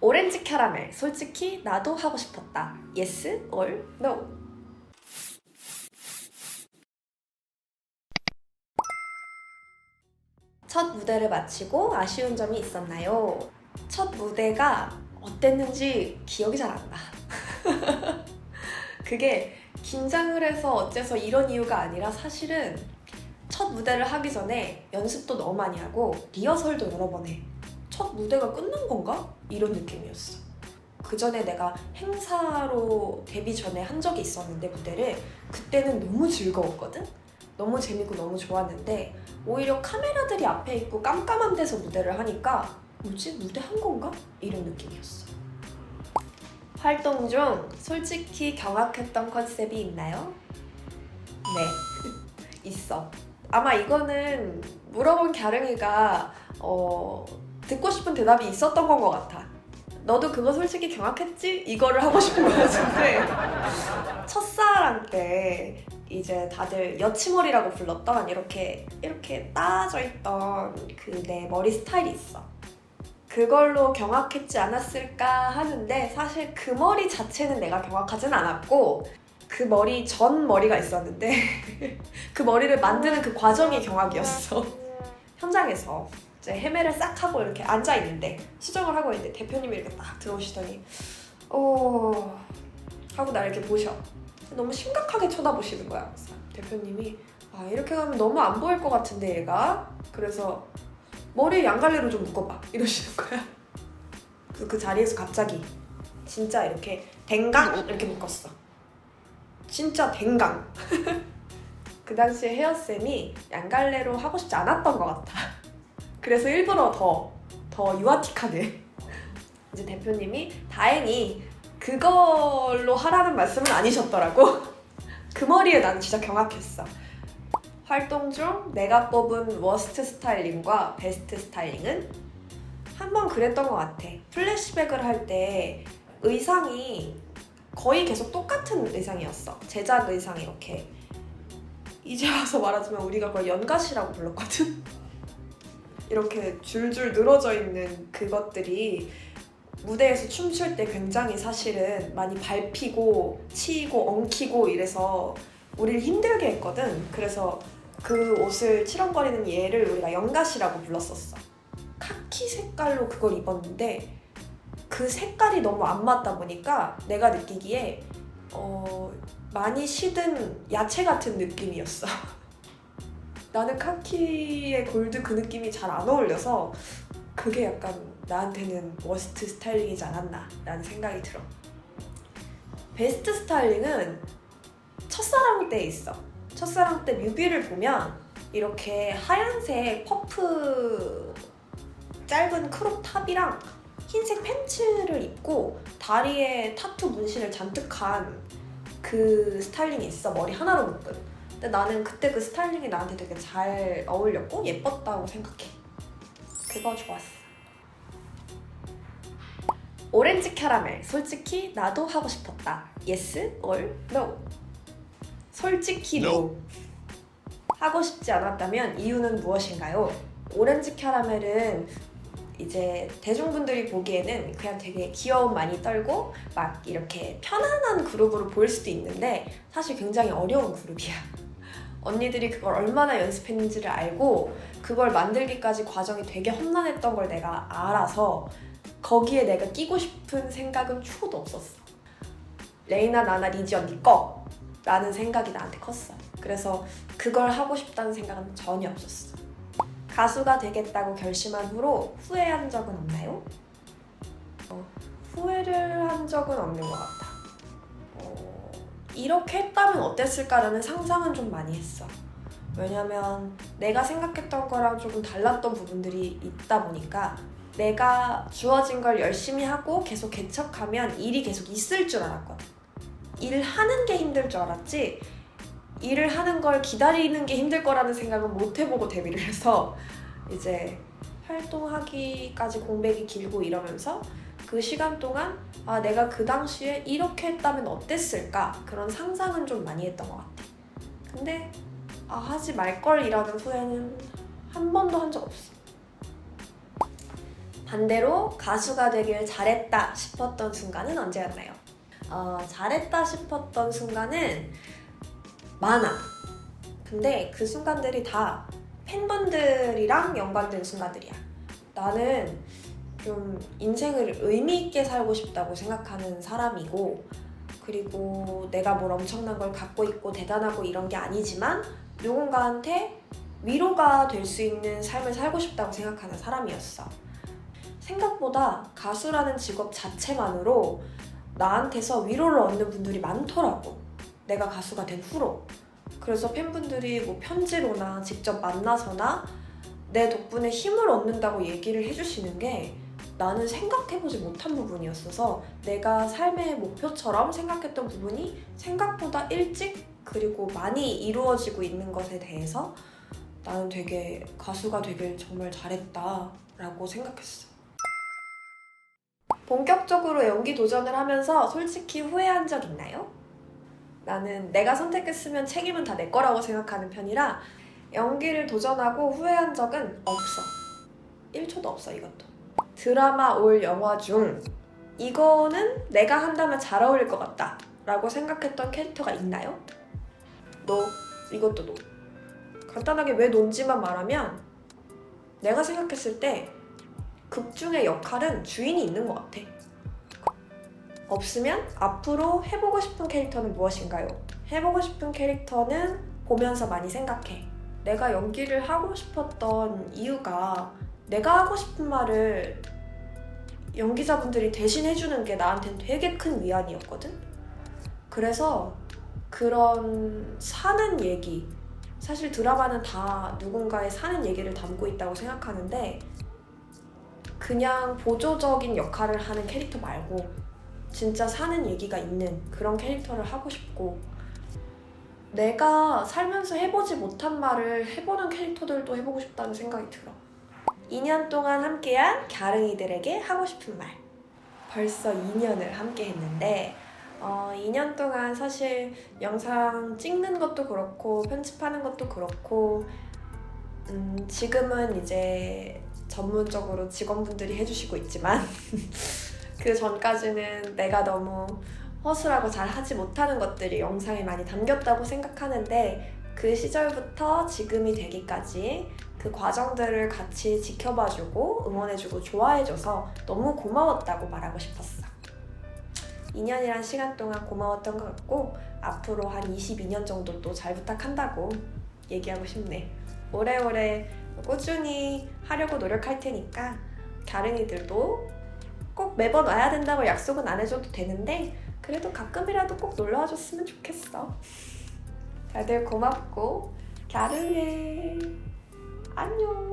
오렌지 캐러멜, 솔직히 나도 하고 싶었다. Yes or no? 첫 무대를 마치고 아쉬운 점이 있었나요? 첫 무대가 어땠는지 기억이 잘 안 나. 그게 긴장을 해서 어째서 이런 이유가 아니라 사실은 첫 무대를 하기 전에 연습도 너무 많이 하고 리허설도 여러 번 해. 첫 무대가 끝난 건가? 이런 느낌이었어. 그 전에 내가 행사로 데뷔 전에 한 적이 있었는데 무대를 그때는 너무 즐거웠거든? 너무 재밌고 너무 좋았는데 오히려 카메라들이 앞에 있고 깜깜한 데서 무대를 하니까 뭐지? 무대 한 건가? 이런 느낌이었어. 활동 중 솔직히 경악했던 컨셉이 있나요? 네, 있어. 아마 이거는 물어본 갸릉이가 듣고 싶은 대답이 있었던 건 것 같아. 너도 그거 솔직히 경악했지? 이거를 하고 싶은 거 같은데 첫사랑 때 이제 다들 여치머리라고 불렀던 이렇게 따져 있던 그 내 머리 스타일이 있어. 그걸로 경악했지 않았을까 하는데 사실 그 머리 자체는 내가 경악하진 않았고 그 머리 전 머리가 있었는데 그 머리를 만드는 그 과정이 경악이었어. 현장에서 이제 헤매를 싹 하고 이렇게 앉아있는데 수정을 하고 있는데 대표님이 이렇게 딱 들어오시더니 하고 나 이렇게 보셔. 너무 심각하게 쳐다보시는 거야. 그래서 대표님이 이렇게 가면 너무 안 보일 것 같은데 얘가? 그래서 머리 양갈래로 좀 묶어봐 이러시는 거야. 그래서 그 자리에서 갑자기 진짜 이렇게 댕강 이렇게 묶었어. 진짜 댕강. 그 당시에 헤어쌤이 양갈래로 하고 싶지 않았던 것 같아. 그래서 일부러 더 유아틱하게 이제 대표님이 다행히 그걸로 하라는 말씀은 아니셨더라고. 그 머리에 난 진짜 경악했어. 활동 중 내가 뽑은 워스트 스타일링과 베스트 스타일링은? 한번 그랬던 것 같아. 플래시백을 할 때 의상이 거의 계속 똑같은 의상이었어. 제작 의상 이렇게. 이제 와서 말하자면 우리가 그걸 연가시라고 불렀거든. 이렇게 줄줄 늘어져 있는 그것들이 무대에서 춤출 때 굉장히 사실은 많이 밟히고 치이고 엉키고 이래서 우리를 힘들게 했거든. 그래서 그 옷을 치렁거리는 얘를 우리가 연가시라고 불렀었어. 카키 색깔로 그걸 입었는데 그 색깔이 너무 안 맞다 보니까 내가 느끼기에 많이 시든 야채 같은 느낌이었어. 나는 카키의 골드 그 느낌이 잘 안 어울려서 그게 약간 나한테는 워스트 스타일링이지 않았나 라는 생각이 들어. 베스트 스타일링은 첫사랑 때 있어. 첫사랑 때 뮤비를 보면 이렇게 하얀색 퍼프 짧은 크롭 탑이랑 흰색 팬츠를 입고 다리에 타투 문신을 잔뜩 한 그 스타일링이 있어. 머리 하나로 묶은. 근데 나는 그때 그 스타일링이 나한테 되게 잘 어울렸고 예뻤다고 생각해. 그거 좋았어. 오렌지 캐러멜, 솔직히 나도 하고 싶었다. Yes or no? 솔직히 no. 하고 싶지 않았다면 이유는 무엇인가요? 오렌지 캐러멜은 이제 대중분들이 보기에는 그냥 되게 귀여움 많이 떨고 막 이렇게 편안한 그룹으로 보일 수도 있는데 사실 굉장히 어려운 그룹이야. 언니들이 그걸 얼마나 연습했는지를 알고 그걸 만들기까지 과정이 되게 험난했던 걸 내가 알아서 거기에 내가 끼고 싶은 생각은 추호도 없었어. 레이나, 나나, 리지 언니 거! 라는 생각이 나한테 컸어. 그래서 그걸 하고 싶다는 생각은 전혀 없었어. 가수가 되겠다고 결심한 후로 후회한 적은 없나요? 후회를 한 적은 없는 것 같아. 이렇게 했다면 어땠을까라는 상상은 좀 많이 했어. 왜냐면 내가 생각했던 거랑 조금 달랐던 부분들이 있다 보니까 내가 주어진 걸 열심히 하고 계속 개척하면 일이 계속 있을 줄 알았거든. 일을 하는 게 힘들 줄 알았지 일을 하는 걸 기다리는 게 힘들 거라는 생각은 못 해보고 데뷔를 해서 이제 활동하기까지 공백이 길고 이러면서 그 시간 동안 내가 그 당시에 이렇게 했다면 어땠을까? 그런 상상은 좀 많이 했던 것 같아. 근데 하지 말걸 이라는 후회는 한 번도 한 적 없어. 반대로 가수가 되길 잘했다 싶었던 순간은 언제였나요? 잘했다 싶었던 순간은 많아. 근데 그 순간들이 다 팬분들이랑 연관된 순간들이야. 나는 좀 인생을 의미 있게 살고 싶다고 생각하는 사람이고, 그리고 내가 뭘 엄청난 걸 갖고 있고 대단하고 이런 게 아니지만 누군가한테 위로가 될 수 있는 삶을 살고 싶다고 생각하는 사람이었어. 생각보다 가수라는 직업 자체만으로 나한테서 위로를 얻는 분들이 많더라고. 내가 가수가 된 후로. 그래서 팬분들이 뭐 편지로나 직접 만나서나 내 덕분에 힘을 얻는다고 얘기를 해주시는 게 나는 생각해보지 못한 부분이었어서, 내가 삶의 목표처럼 생각했던 부분이 생각보다 일찍 그리고 많이 이루어지고 있는 것에 대해서 나는 되게 가수가 되길 정말 잘했다 라고 생각했어. 본격적으로 연기 도전을 하면서 솔직히 후회한 적 있나요? 나는 내가 선택했으면 책임은 다 내 거라고 생각하는 편이라 연기를 도전하고 후회한 적은 없어. 1초도 없어. 이것도. 드라마 올 영화 중 이거는 내가 한다면 잘 어울릴 것 같다 라고 생각했던 캐릭터가 있나요? 노. 이것도 노. 간단하게 왜 논지만 말하면, 내가 생각했을 때 극 중의 역할은 주인이 있는 것 같아. 없으면 앞으로 해보고 싶은 캐릭터는 무엇인가요? 해보고 싶은 캐릭터는 보면서 많이 생각해. 내가 연기를 하고 싶었던 이유가 내가 하고 싶은 말을 연기자분들이 대신 해주는 게 나한테는 되게 큰 위안이었거든? 그래서 그런 사는 얘기, 사실 드라마는 다 누군가의 사는 얘기를 담고 있다고 생각하는데, 그냥 보조적인 역할을 하는 캐릭터 말고 진짜 사는 얘기가 있는 그런 캐릭터를 하고 싶고, 내가 살면서 해보지 못한 말을 해보는 캐릭터들도 해보고 싶다는 생각이 들어. 2년 동안 함께한 갸릉이들에게 하고 싶은 말. 벌써 2년을 함께 했는데 2년 동안 사실 영상 찍는 것도 그렇고 편집하는 것도 그렇고 지금은 이제 전문적으로 직원분들이 해주시고 있지만 그 전까지는 내가 너무 허술하고 잘 하지 못하는 것들이 영상에 많이 담겼다고 생각하는데, 그 시절부터 지금이 되기까지 그 과정들을 같이 지켜봐주고 응원해주고 좋아해줘서 너무 고마웠다고 말하고 싶었어. 2년이란 시간 동안 고마웠던 것 같고, 앞으로 한 22년 정도 또 잘 부탁한다고 얘기하고 싶네. 오래오래 꾸준히 하려고 노력할 테니까 갸릉이들도 꼭 매번 와야 된다고 약속은 안 해줘도 되는데 그래도 가끔이라도 꼭 놀러와 줬으면 좋겠어. 다들 고맙고 갸릉해. 안녕.